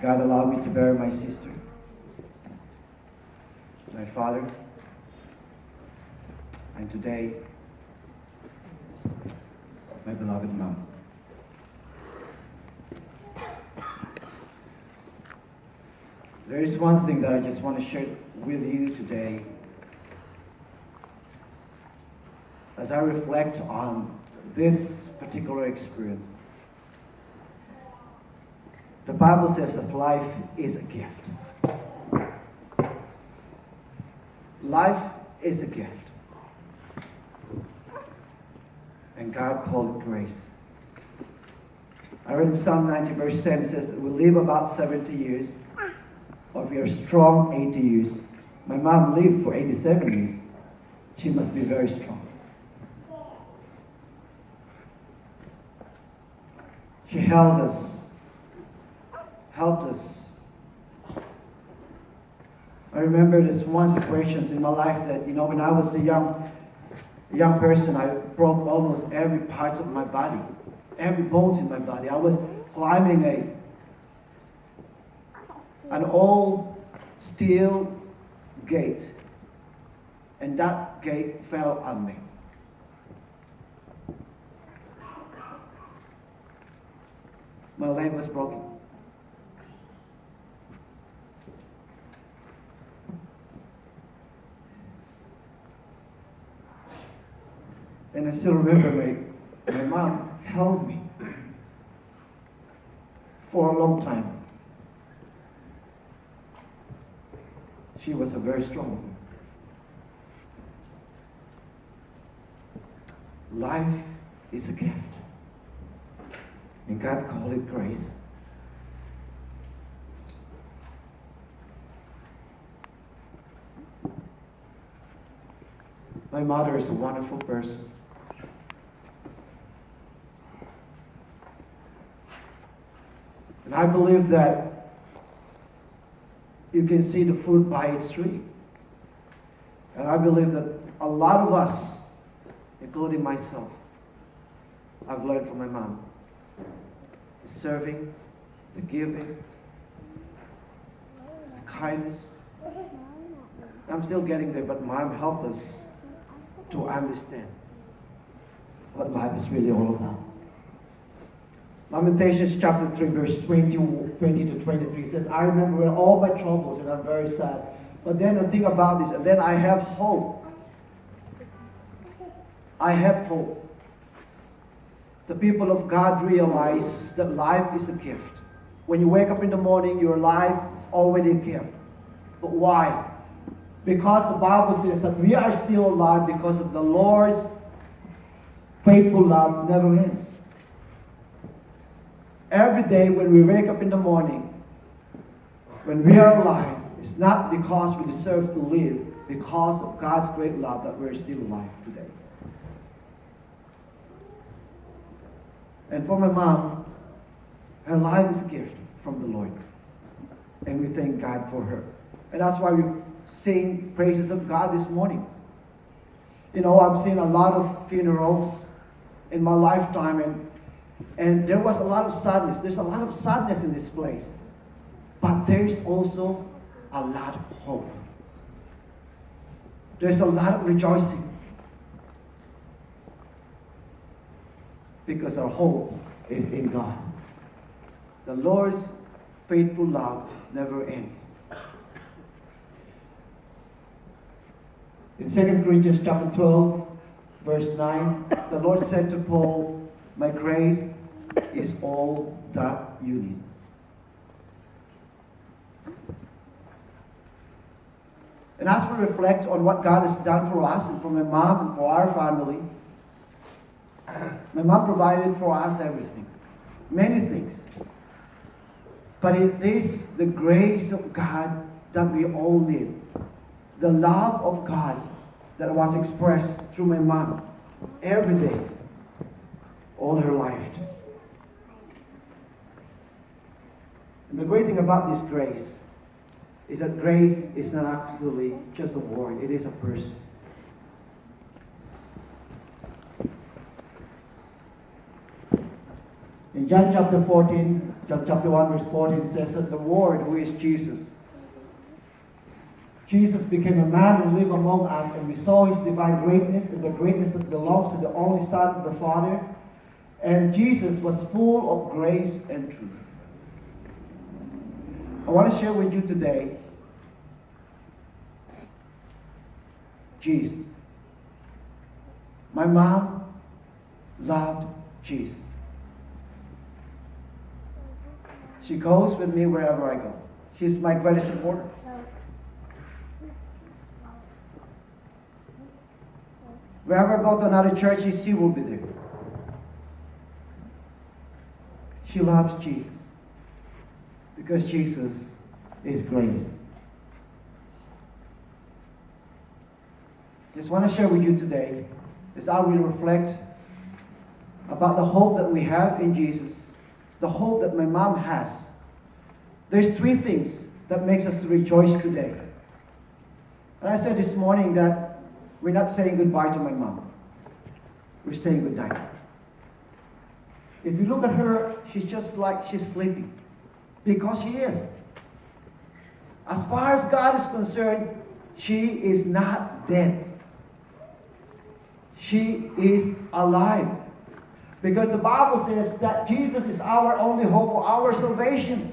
God allowed me to bury my sister, my father, and today, my beloved mom. There is one thing that I just want to share with you today as I reflect on this particular experience. The Bible says that life is a gift. Life is a gift. And God called it grace. I read in Psalm 90 verse 10, it says that we live about 70 years, or if we are strong, 80 years. My mom lived for 87 years. She must be very strong. She helped us. I remember this one situation in my life that, when I was a young person, I broke almost every part of my body, every bone in my body. I was climbing an old steel gate, and that gate fell on me. My leg was broken. And I still remember my mom held me for a long time. She was a very strong woman. Life is a gift. And God called it grace. My mother is a wonderful person. And I believe that you can see the fruit by its tree. And I believe that a lot of us, including myself, I've learned from my mom. The serving, the giving, the kindness. I'm still getting there, but mom helped us to understand what life is really all about. Lamentations chapter 3 verse 20 to 23 says, I remember all my troubles and I'm very sad. But then I think about this, and then I have hope. I have hope. The people of God realize that life is a gift. When you wake up in the morning, your life is already a gift. But why? Because the Bible says that we are still alive because of the Lord's faithful love never ends. Every day when we wake up in the morning, when we are alive, it's not because we deserve to live, because of God's great love that we're still alive today. And for my mom, her life is a gift from the Lord. And we thank God for her. And that's why we sing praises of God this morning. I've seen a lot of funerals in my lifetime, and there was a lot of sadness. There's a lot of sadness in this place. But there's also a lot of hope. There's a lot of rejoicing. Because our hope is in God. The Lord's faithful love never ends. In 2 Corinthians chapter 12, verse 9, the Lord said to Paul, my grace is all that you need. And as we reflect on what God has done for us and for my mom and for our family, my mom provided for us everything, many things. But it is the grace of God that we all need. The love of God that was expressed through my mom every day, all her life. And the great thing about this grace is that grace is not actually just a word, it is a person. In In John chapter 14, John chapter 1 verse 14 says that the Word, who is Jesus, Jesus became a man and lived among us, and we saw his divine greatness and the greatness that belongs to the only Son of the Father. And Jesus was full of grace and truth. I want to share with you today Jesus. My mom loved Jesus. She goes with me wherever I go. She's my greatest supporter. Wherever I go to another church, she will be there. She loves Jesus because Jesus is grace. Just want to share with you today as I will reflect about the hope that we have in Jesus, the hope that my mom has. There's three things that makes us rejoice today. And I said this morning that we're not saying goodbye to my mom. We're saying good night. If you look at her, she's just like she's sleeping. Because she is. As far as God is concerned, she is not dead. She is alive. Because the Bible says that Jesus is our only hope for our salvation.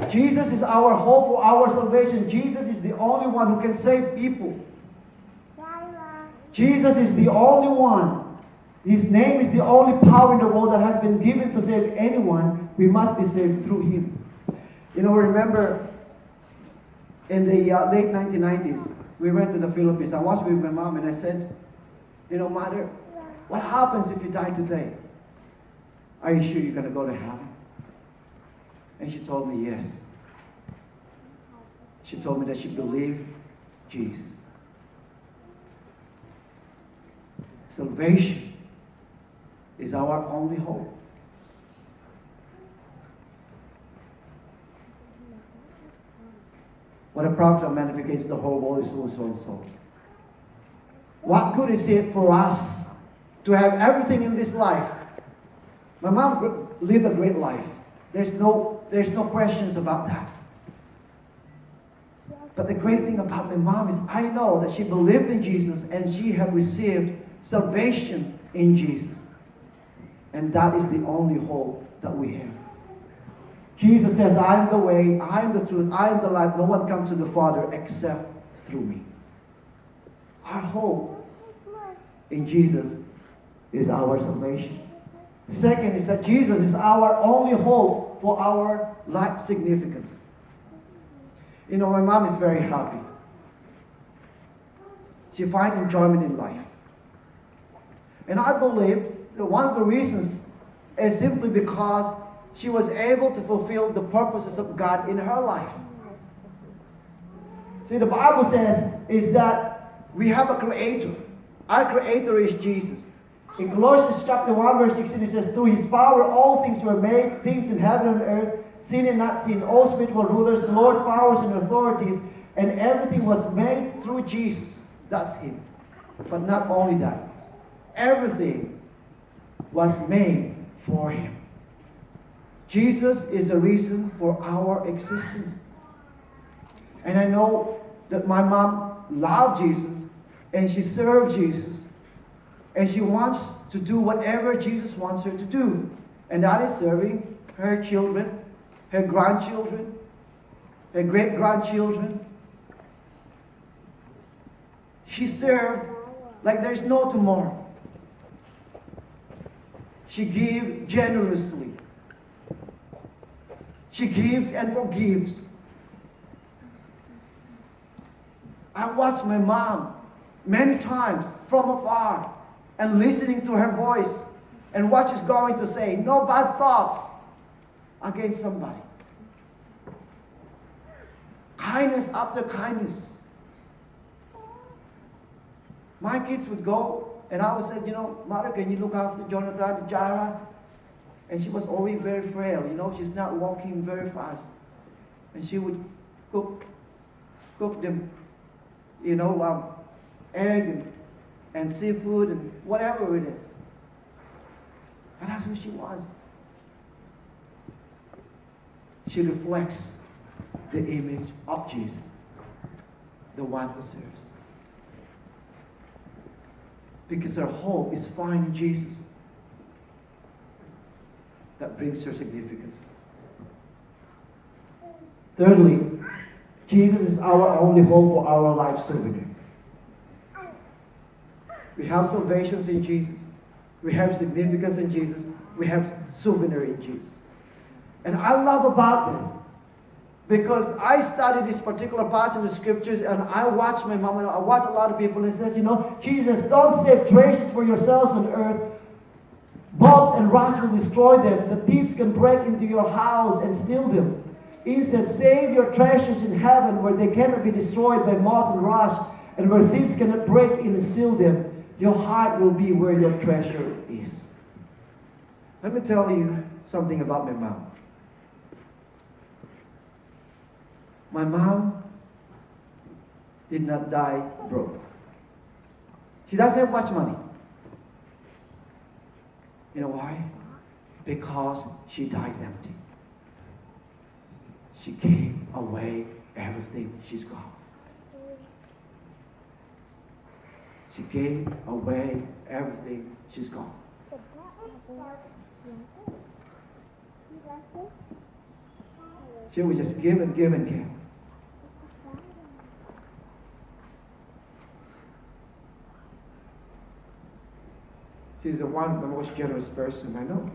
Jesus is our hope for our salvation. Jesus is the only one who can save people. Jesus is the only one. His name is the only power in the world that has been given to save anyone. We must be saved through him. You know, remember in the late 1990s, we went to the Philippines. I was with my mom and I said, you know, Mother, what happens if you die today? Are you sure you're going to go to heaven? And she told me yes. She told me that she believed Jesus. Salvation is our only hope. What a profit of man if he gains the whole world, his own soul. What good is it for us to have everything in this life? My mom lived a great life. There's no questions about that. But the great thing about my mom is I know that she believed in Jesus and she had received salvation in Jesus. And that is the only hope that we have. Jesus says, I am the way, I am the truth, I am the life. No one comes to the Father except through me. Our hope in Jesus is our salvation. The second is that Jesus is our only hope for our life significance. You know, my mom is very happy. She finds enjoyment in life. And I believe that one of the reasons is simply because she was able to fulfill the purposes of God in her life. See, the Bible says is that we have a creator. Our creator is Jesus. In Colossians chapter 1 verse 16 it says, through his power all things were made, things in heaven and earth, seen and not seen, all spiritual rulers, Lord, powers and authorities, and everything was made through Jesus. That's him. But not only that, everything was made for him. Jesus is the reason for our existence. And I know that my mom loved Jesus and she served Jesus and she wants to do whatever Jesus wants her to do. And that is serving her children, her grandchildren, her great-grandchildren. She served like there's no tomorrow. She gives generously. She gives and forgives. I watched my mom many times from afar and listening to her voice and what she's going to say. No bad thoughts against somebody. Kindness after kindness. My kids would go and I would say, you know, Mother, can you look after Jonathan, Jara? And she was always very frail, you know, she's not walking very fast. And she would cook them, you know, egg and seafood and whatever it is. And that's who she was. She reflects the image of Jesus, the one who serves. Because her hope is found in Jesus. That brings her significance. Thirdly, Jesus is our only hope for our life souvenir. We have salvation in Jesus. We have significance in Jesus. We have souvenir in Jesus. And I love about this because I studied this particular part in the scriptures, and I watch my mom and I watch a lot of people, and it says, Jesus, don't save treasures for yourselves on earth. Moths and rats will destroy them. The thieves can break into your house and steal them. Instead, save your treasures in heaven where they cannot be destroyed by moth and rust, and where thieves cannot break in and steal them. Your heart will be where your treasure is. Let me tell you something about my mom. My mom did not die broke. She doesn't have much money. You know why? Because she died empty. She gave away everything she's got. She gave away everything she's got. She would just give and give and give. She's the most generous person I know.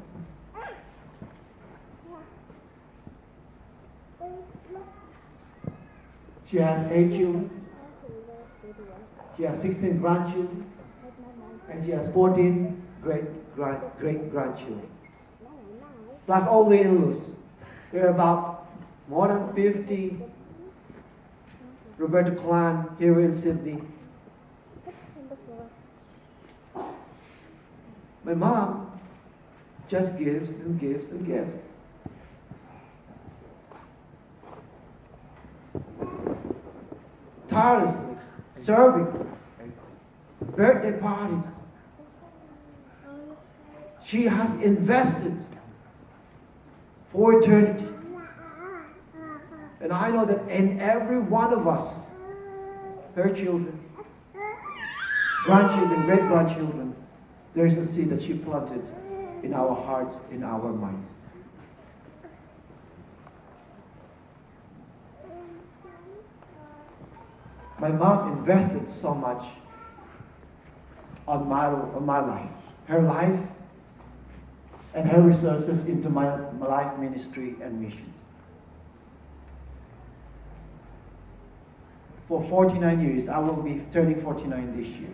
She has 8 children. She has 16 grandchildren. And she has 14 great-grandchildren. Plus all the in-laws. There are about more than 50 Roberto clan here in Sydney. My mom just gives and gives and gives. Tirelessly serving birthday parties. She has invested for eternity. And I know that in every one of us, her children, grandchildren, great-grandchildren, there is a seed that she planted in our hearts, in our minds. My mom invested so much on my life, her life, and her resources into my life ministry and missions. For 49 years, I will be turning 49 this year.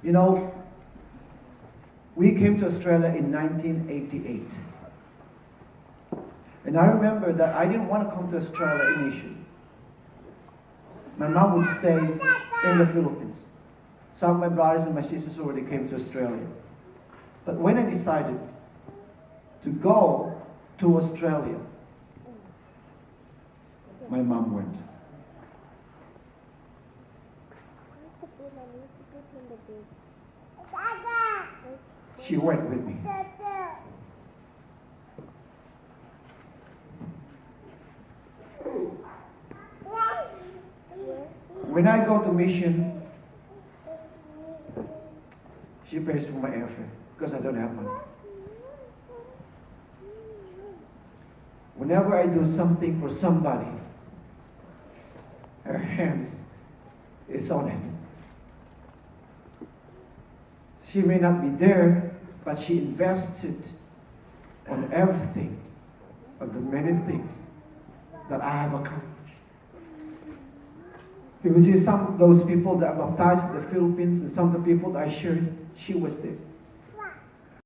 You know, we came to Australia in 1988. And I remember that I didn't want to come to Australia initially. My mom would stay in the Philippines. Some of my brothers and my sisters already came to Australia. But when I decided to go to Australia, my mom went. She went with me. When I go to mission, she pays for my airfare because I don't have money. Whenever I do something for somebody, her hands is on it. She may not be there, but she invested on everything, on the many things that I have accomplished. You will see some of those people that baptized in the Philippines and some of the people that I shared, she was there.